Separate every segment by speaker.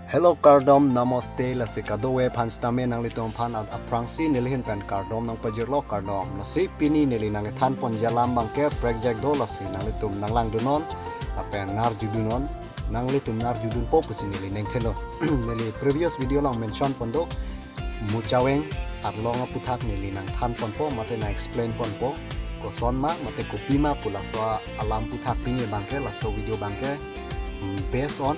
Speaker 1: Hello Cardom Namaste Lasikado we pan stame nang litom pan at aprangsi nilihin pen Cardom nang pajirlo Cardom nasi pini nili nang than pon jalam bangke project do lasi nang litum nang lang dunon apen nar judunon nang litum nar judun po pusi nili neng thelo nili previous video lang mention pondo muchaweng arlong puthak nili nang than pon po mate na explain pon po koson ma mate kopi ma pula so alam puthak pingi bangke laso video bangke based on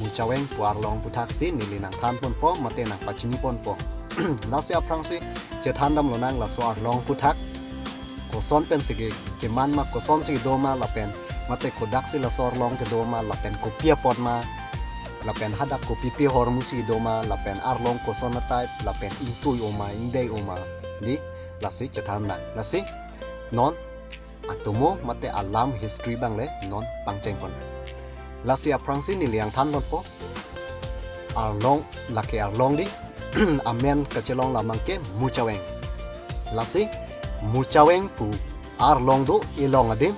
Speaker 1: muchaweng puarlong puthak si nili nang than pon po mate nang pachini pon po nasi aprang si je thandam lo nang la so arlong puthak koson pen sige ke man ma koson si doma la pen mate kodak si la so arlong ke doma la pen kopia pon ma la pen hadak kopi pe hormu si doma la pen arlong koson na type la pen intui oma indei oma di la si je thandam la si non atomo mate alam history bang le non pangcheng pon lasi aprang si niliang than lon po arlong lake arlong di amen kachelong lamang ke muchaweng lasi muchaweng pu arlong do ilong adim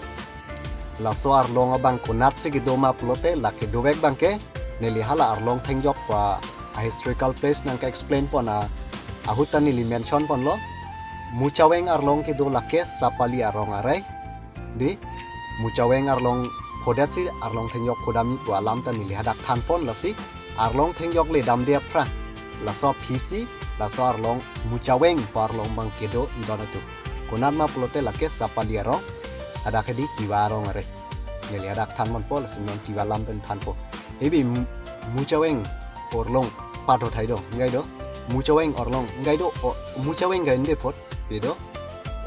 Speaker 1: laso arlong abang kunat si gidoma plote lake dovek bangke nili hala arlong thengjok pa a historical place nang ka explain po na ahutan nili mention pon lo muchaweng arlong ke do lake sapali arong arai di muchaweng arlong khodat si arlong thengyok khodami pu alam ta nili hadak than pon lasi arlong thengyok le dam dia pra laso phisi laso arlong muchaweng parlong bang kedo indonatu kunat ma plote lake sapali arong ada kedi piwarong are nili hadak than mon po lasi non piwalam pen than po ebi muchaweng orlong pado thaido ngai do muchaweng orlong ngai do muchaweng ngai inde pot pedo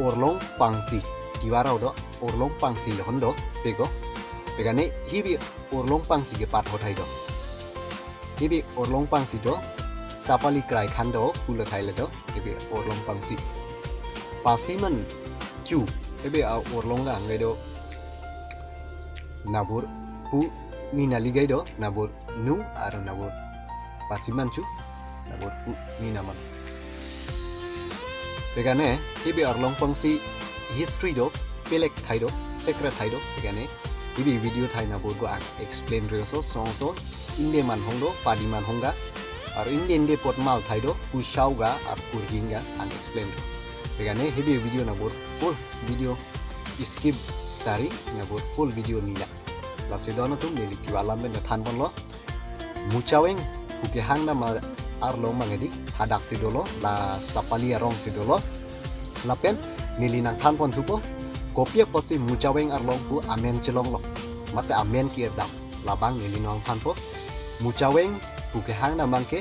Speaker 1: orlong pangsi piwarau do orlong pangsi hondo pego pegane hibi orlong pangsi ge pat hothai do hibi orlong pangsi do sapali krai khando pula thaile do hibi orlong pangsi pasiman chu hibi orlong ga ngai do nabur pu ni nali gai do nabur nu ar nabur pasiman chu nabur pu ni naman pegane hibi orlong pangsi history do pelek thai do secret thai do pegane ibi video thai na bogo ang explain reso so inde man hongdo padi man honga ar inde pot mal thai do pushau ga ar kurgin ga ang explain do begane hebi video na bor full video skip tari na bor full video nila la sedona tum nili kiwalam ben than bon lo muchaweng puke hang na ma arlo mangedi hadak sidolo la sapali arong sidolo lapen nili nang than pon thupo kopia potsi muchaweng arlong pu amen chelong lo mate amen ki dam labang nili nong than po muchaweng pu ke hang na mangke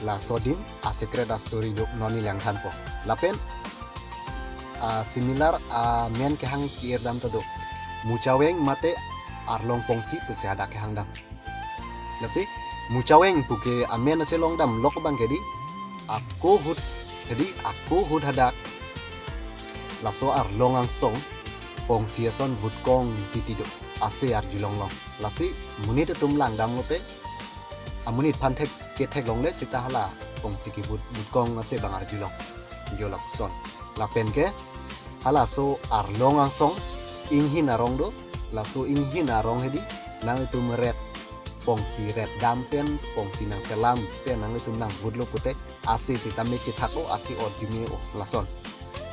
Speaker 1: la sodin a secret a story do noni lang than po lapen similar amen ke hang ki dam to do muchaweng mate arlong pongsi pu se ada ke hang dam lasi muchaweng pu ke amen chelong dam lok bang ke di aku hud hadak laso arlong ang song pong siason butkong titido ase ar julong long lasi munit tum lang dam ngote amunit phanthek ke thek long le sita hala pong siki butkong ase bang ar julong jolap son lapen ke hala so arlong ang song inghin arong do laso inghin arong hedi nang itu meret pong si red dam pen pong si nang selam pen nang itu nang budlo pute ase sita me ki thako ati or dimi o lason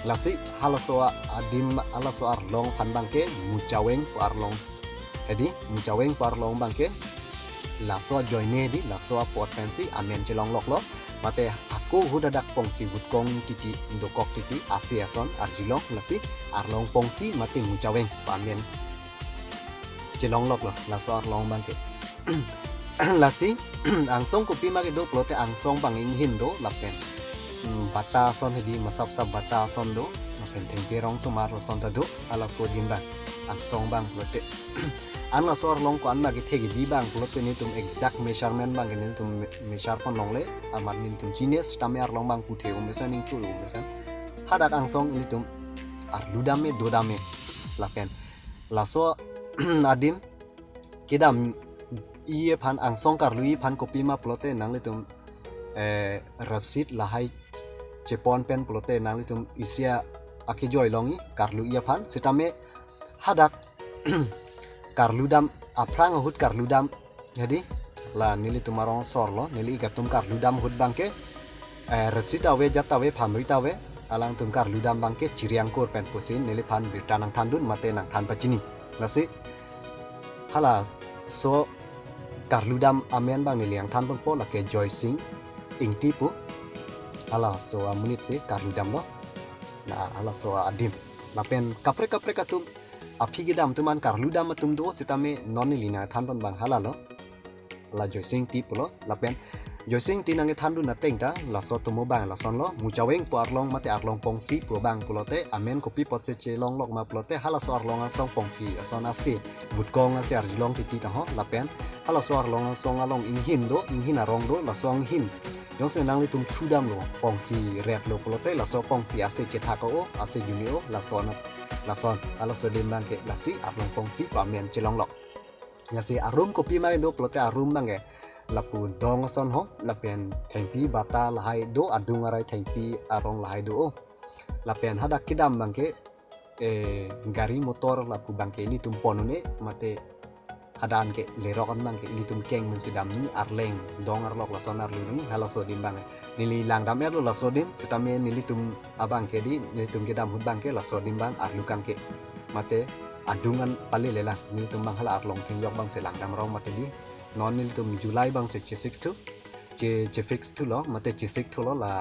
Speaker 1: lasi halaso adim halaso arlong panbangke muchaweng parlong hedi muchaweng parlong bangke laso joine di laso potensi amen jelong lok lo mate aku hudadak pongsi butkong titi indokok titi asiason arjilong lasi arlong pongsi mate muchaweng pamen jelong lok lo laso arlong bangke lasi angsong kopi mage do plote angsong banging hindo lapen bata son hedi masap bata son do penteng perong sumar son ta do ala so dimba ang song bang plote an la sor long ko an magi thegi bi bang plote ni tum exact measurement bang ni tum measure pon long le amar ni tum genius tamer long bang pu theu mesan ning tu mesan hadak ang song ni tum ar ludame dodame lapen la so adim kidam iye phan ang song kar lui phan kopi ma plote nang le tum rasid lahai Jepon pen plote nang litum isia aki joy longi karlu ia phan sitame hadak karludam aprang hut karludam jadi la nili tumarong sorlo nili gatum kar ludam hud bangke resita we jata we phamrita we alang tum kar ludam bangke ciriang kor pen pusin nili phan birta nang thandun mate nang than pachini lasi hala so kar ludam amen bang nili yang than po la ke Joy Singh ing tipu hala so amunit si kar ludam lo na hala so adim lapen kapre katum apigidam tuman kar ludam tum do sitame nonili na than bang hala lo la Joy Singh tipu lo lapen Joy Singh tinang ke thandu na tengta la so tumo bang la son lo muchaweng po arlong mate arlong pongsi po bang pulote amen kopi pot se che long lok ma pulote hala so arlong song pongsi ason ase butkong ase arjilong titi ta ho lapen hala so arlong song along inghin arong do la song hin yong se nang litum thudam lo pongsi red lo pulote la so pongsi ase che thako ase junio la son hala so dem bang ke la si arlong pongsi pa amen che long lok ngasi arum kopi mai do pulote arum bang ke lapu dong son ho lapen thengpi bata lahai do adung arai thengpi arong lahai do lapen hada kidam bangke gari motor lapu bangke ini tum ponune mate hadan ke lerokan bangke ini tum keng men sidam ni arleng dong arlok la son arlu ni hala so dim bang nili lang dam er la so dim sitame nili tum abang ke di nili tum kidam hud bangke la so dim bang arlu kangke mate adungan pale lela ni tum bang hala arlong thengyok bang selang dam rong mate di non nil tum July bang se che 6 tu che fix tu lo mate che 6 tu lo la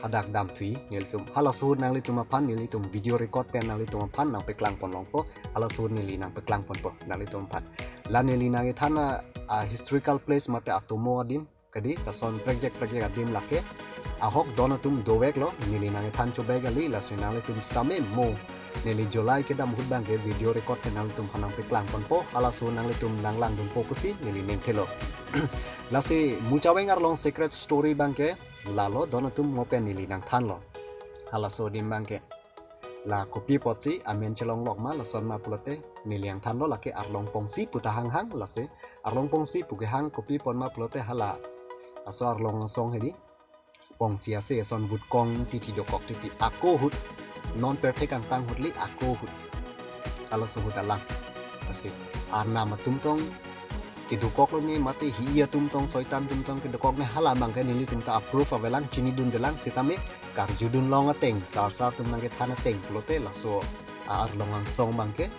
Speaker 1: adak dam thui nil tum hala suhud nang li tum pan nil tum video record pen nang li tum pan nang pe klang pon long po hala suhud nil nang pe klang pon po nang li tum pan la nil nang thana historical place mate atomo adim kadi kason project adim lake ahok donatum dowek lo nil nang than chobek ali la sinang li tum stame mo nili July kita mukut bang ke video record kenal tum panang peklang ponpo ala su nang litum nang lang dum fokusi nili nem telo lasi mucaweng arlong secret story bang ke lalo donatum mopen nili nang than lo ala so dim bang ke la kopi potsi amen chelong lok ma la son ma pulote nili yang than lo lake arlong pongsi puta hang hang lasi arlong pongsi puke hang kopi pon ma pulote hala aso arlong song hedi pongsi ase son vut kong titi dokok titi ako hut non perfect ang tang hutli ako hut ala so hutalang asik arna matumtong kidukok lo ni mate hiya tumtong soitan tumtong kidukok ne halamang ke nili tumta approve avelang chini dun delang sitame karjudun long ateng sar tum nang ke thana teng plote laso ar longang song bangke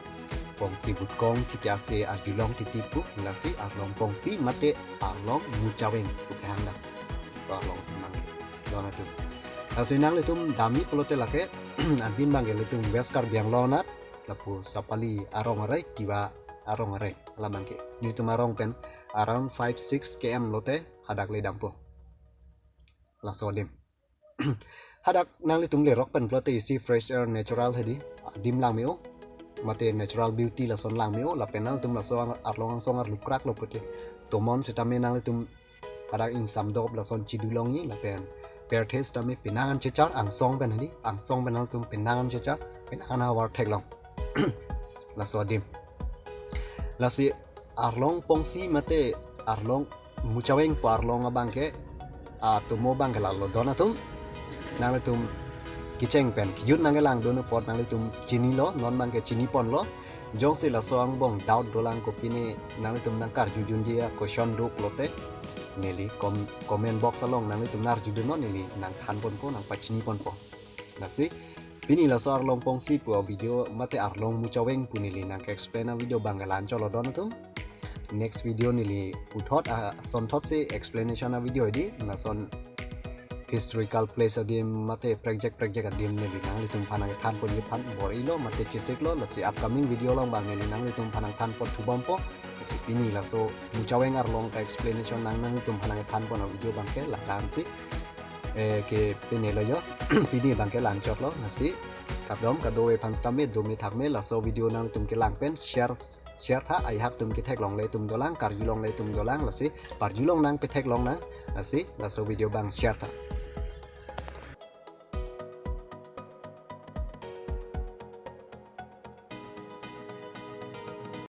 Speaker 1: pongsi butkong titiase ajulong titipu lasi arlong pongsi mate arlong mucaweng bukhanga so arlong tumangke dona tu asinang litum dami plote lake adin bang litum weskar biang lonat lapu sapali arong arai kiwa arong arai lamangke ni tumarong pen around 5-6 km lote hadak le dampo la sodim hadak nang litum le rock pen plote isi fresh air natural hedi dim lang meo mate natural beauty la son lang meo la penal tum la so arlong song ar lukrak lo pute tomon sitame nang litum hadak ing samdop la son chidulong ni la pen pertes tami pinangan cecar ang song ben hadi ang song benal tum pinangan cecar pinangan awar teglong la sodim la si arlong pongsi mate arlong mucaweng po arlong abangke tumo bang kelalo donatum nang tum kiceng pen kijut nang lang dono pot nang tum chini lo non bangke chini pon lo jong si la soang bong daud dolang ko pini nang tum nang kar jujun dia question do plote nili comment box along nang itu nar judu non nili nang han pon po nang pachini pon po nasi pini la so arlong pongsi po video mate arlong mucaweng pu nili nang explain na video banggalan cholo don tum next video nili uthot son thot se explanation na video di na son historical place adim mate project adim nili nang litum panang than pon yipan bor ilo mate chisik lo lasi upcoming video long bang nili nang litum panang than pon thubom po si pini la so mucaweng arlong ka explanation nang tum panang than pon video bangke la dan si ke pini lo yo pini bangke lan chot lo nasi kadom kadoe panstame domi thakme la so video nang tum ke lang pen share tha ai hak tum ke thek long le tum dolang karjulong le tum dolang la si parjulong nang pe thek long nang nasi la so video bang share tha